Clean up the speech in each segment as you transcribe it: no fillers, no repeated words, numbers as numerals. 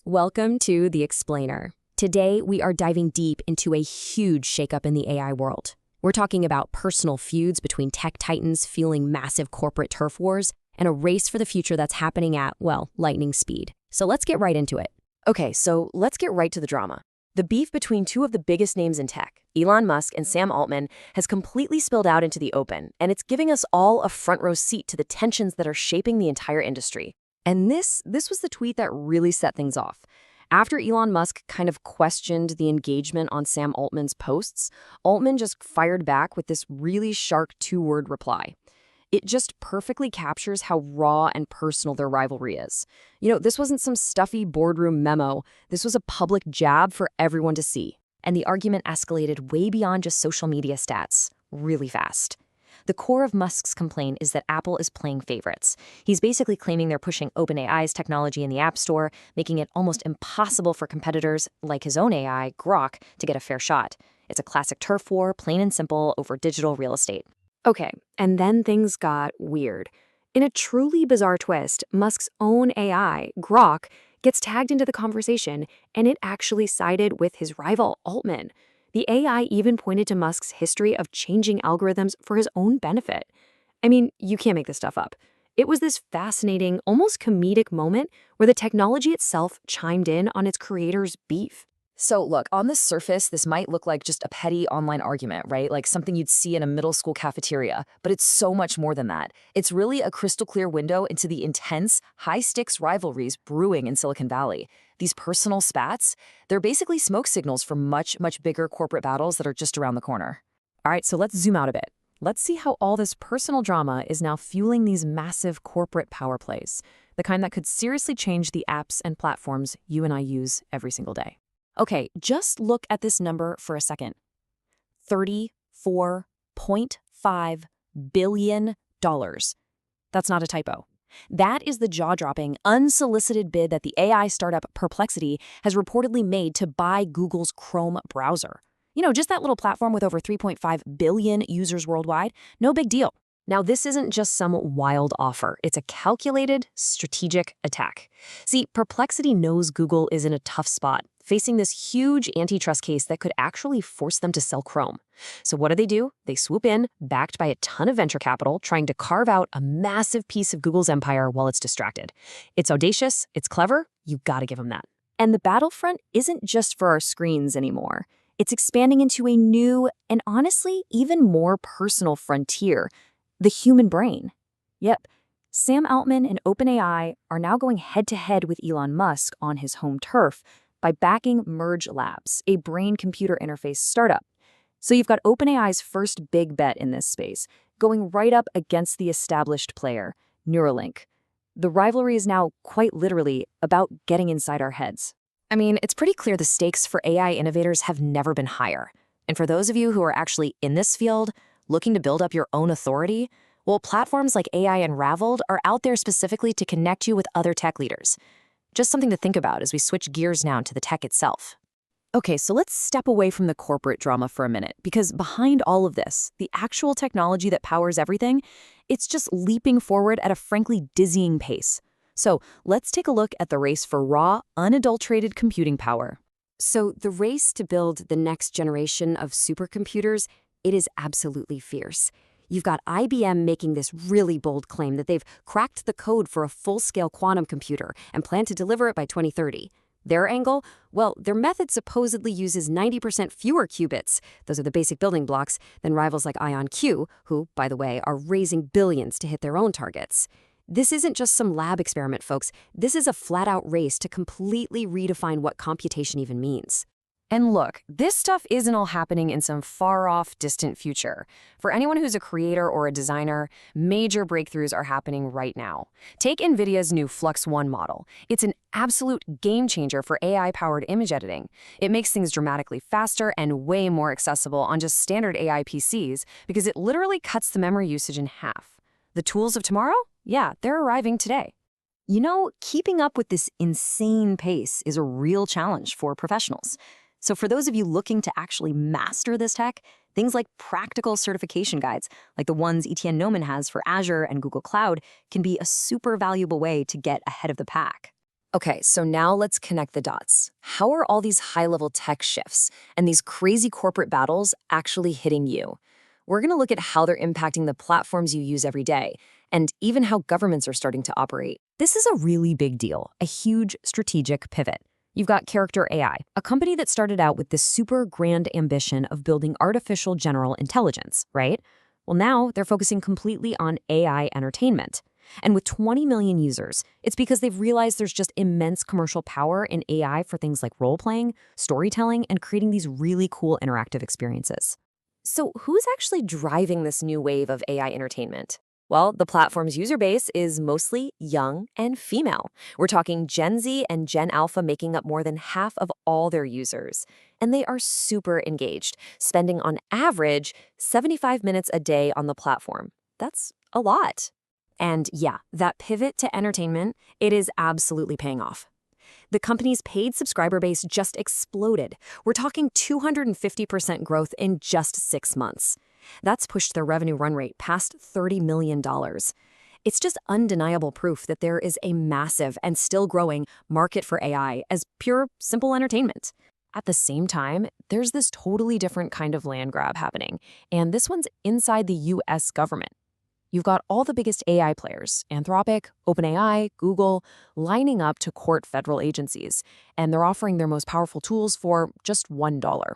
Welcome to The Explainer. Today, we are diving deep into a huge shakeup in the AI world. We're talking about personal feuds between tech titans fueling massive corporate turf wars and a race for the future that's happening at, well, lightning speed. So let's get right into it. Okay, so let's get right to the drama. The beef between two of the biggest names in tech, Elon Musk and Sam Altman, has completely spilled out into the open, and it's giving us all a front-row seat to the tensions that are shaping the entire industry. And this was the tweet that really set things off. After Elon Musk kind of questioned the engagement on Sam Altman's posts, Altman just fired back with this really sharp two-word reply. It just perfectly captures how raw and personal their rivalry is. This wasn't some stuffy boardroom memo. This was a public jab for everyone to see. And the argument escalated way beyond just social media stats, really fast. The core of Musk's complaint is that Apple is playing favorites. He's basically claiming they're pushing OpenAI's technology in the App Store, making it almost impossible for competitors like his own AI, Grok, to get a fair shot. It's a classic turf war, plain and simple, over digital real estate. Okay, and then things got weird. In a truly bizarre twist, Musk's own AI, Grok, gets tagged into the conversation, and it actually sided with his rival, Altman. The AI even pointed to Musk's history of changing algorithms for his own benefit. I mean, you can't make this stuff up. It was this fascinating, almost comedic moment where the technology itself chimed in on its creator's beef. So look, on the surface, this might look like just a petty online argument, right? Like something you'd see in a middle school cafeteria, but it's so much more than that. It's really a crystal clear window into the intense, high-stakes rivalries brewing in Silicon Valley. These personal spats, they're basically smoke signals for much, much bigger corporate battles that are just around the corner. All right, so let's zoom out a bit. Let's see how all this personal drama is now fueling these massive corporate power plays, the kind that could seriously change the apps and platforms you and I use every single day. Okay, just look at this number for a second. $34.5 billion. That's not a typo. That is the jaw-dropping, unsolicited bid that the AI startup Perplexity has reportedly made to buy Google's Chrome browser. Just that little platform with over 3.5 billion users worldwide. No big deal. Now, this isn't just some wild offer. It's a calculated, strategic attack. See, Perplexity knows Google is in a tough spot, facing this huge antitrust case that could actually force them to sell Chrome. So what do? They swoop in, backed by a ton of venture capital, trying to carve out a massive piece of Google's empire while it's distracted. It's audacious, it's clever, you gotta give them that. And the battlefront isn't just for our screens anymore. It's expanding into a new and honestly even more personal frontier, the human brain. Yep, Sam Altman and OpenAI are now going head-to-head with Elon Musk on his home turf by backing Merge Labs, a brain-computer interface startup. So you've got OpenAI's first big bet in this space, going right up against the established player, Neuralink. The rivalry is now quite literally about getting inside our heads. I mean, it's pretty clear the stakes for AI innovators have never been higher. And for those of you who are actually in this field, looking to build up your own authority, well, platforms like AI Unraveled are out there specifically to connect you with other tech leaders. Just something to think about as we switch gears now to the tech itself. Okay, so let's step away from the corporate drama for a minute, because behind all of this, the actual technology that powers everything, it's just leaping forward at a frankly dizzying pace. So let's take a look at the race for raw, unadulterated computing power. So the race to build the next generation of supercomputers, it is absolutely fierce. You've got IBM making this really bold claim that they've cracked the code for a full-scale quantum computer and plan to deliver it by 2030. Their angle? Well, their method supposedly uses 90% fewer qubits, those are the basic building blocks, than rivals like IonQ, who, by the way, are raising billions to hit their own targets. This isn't just some lab experiment, folks. This is a flat-out race to completely redefine what computation even means. And look, this stuff isn't all happening in some far-off, distant future. For anyone who's a creator or a designer, major breakthroughs are happening right now. Take Nvidia's new FLUX.1 model. It's an absolute game-changer for AI-powered image editing. It makes things dramatically faster and way more accessible on just standard AI PCs because it literally cuts the memory usage in half. The tools of tomorrow? Yeah, they're arriving today. Keeping up with this insane pace is a real challenge for professionals. So for those of you looking to actually master this tech, things like practical certification guides, like the ones Etienne Noman has for Azure and Google Cloud, can be a super valuable way to get ahead of the pack. Okay, so now let's connect the dots. How are all these high-level tech shifts and these crazy corporate battles actually hitting you? We're going to look at how they're impacting the platforms you use every day, and even how governments are starting to operate. This is a really big deal, a huge strategic pivot. You've got Character.AI, a company that started out with this super grand ambition of building artificial general intelligence, right? Well, now they're focusing completely on AI entertainment. And with 20 million users, it's because they've realized there's just immense commercial power in AI for things like role-playing, storytelling, and creating these really cool interactive experiences. So who's actually driving this new wave of AI entertainment? Well, the platform's user base is mostly young and female. We're talking Gen Z and Gen Alpha making up more than half of all their users. And they are super engaged, spending on average 75 minutes a day on the platform. That's a lot. And yeah, that pivot to entertainment, it is absolutely paying off. The company's paid subscriber base just exploded. We're talking 250% growth in just 6 months. That's pushed their revenue run rate past $30 million. It's just undeniable proof that there is a massive and still growing market for AI as pure, simple entertainment. At the same time, there's this totally different kind of land grab happening, and this one's inside the US government. You've got all the biggest AI players, Anthropic, OpenAI, Google, lining up to court federal agencies, and they're offering their most powerful tools for just $1.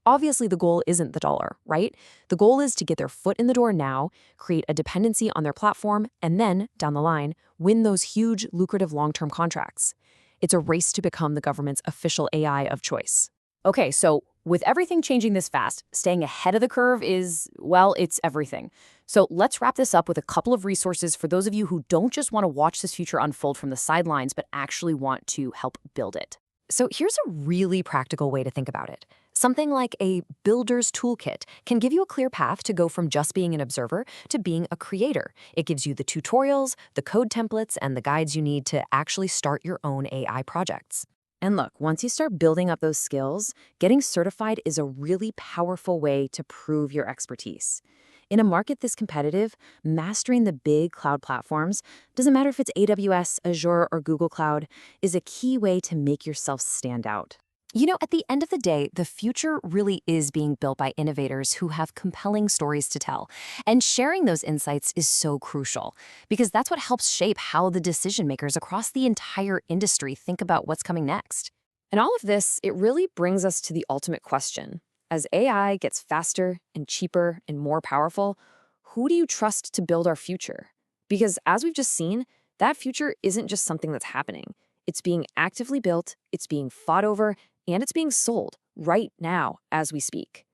Obviously, the goal isn't the dollar, right? The goal is to get their foot in the door now, create a dependency on their platform, and then, down the line, win those huge, lucrative long-term contracts. It's a race to become the government's official AI of choice. Okay, so with everything changing this fast, staying ahead of the curve is, well, it's everything. So let's wrap this up with a couple of resources for those of you who don't just want to watch this future unfold from the sidelines, but actually want to help build it. So here's a really practical way to think about it. Something like a builder's toolkit can give you a clear path to go from just being an observer to being a creator. It gives you the tutorials, the code templates, and the guides you need to actually start your own AI projects. And look, once you start building up those skills, getting certified is a really powerful way to prove your expertise. In a market this competitive, mastering the big cloud platforms, doesn't matter if it's AWS, Azure, or Google Cloud, is a key way to make yourself stand out. You know, at the end of the day, the future really is being built by innovators who have compelling stories to tell. And sharing those insights is so crucial, because that's what helps shape how the decision makers across the entire industry think about what's coming next. And all of this, it really brings us to the ultimate question. As AI gets faster and cheaper and more powerful, who do you trust to build our future? Because as we've just seen, that future isn't just something that's happening. It's being actively built, it's being fought over, and it's being sold right now as we speak.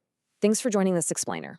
Thanks for joining this explainer.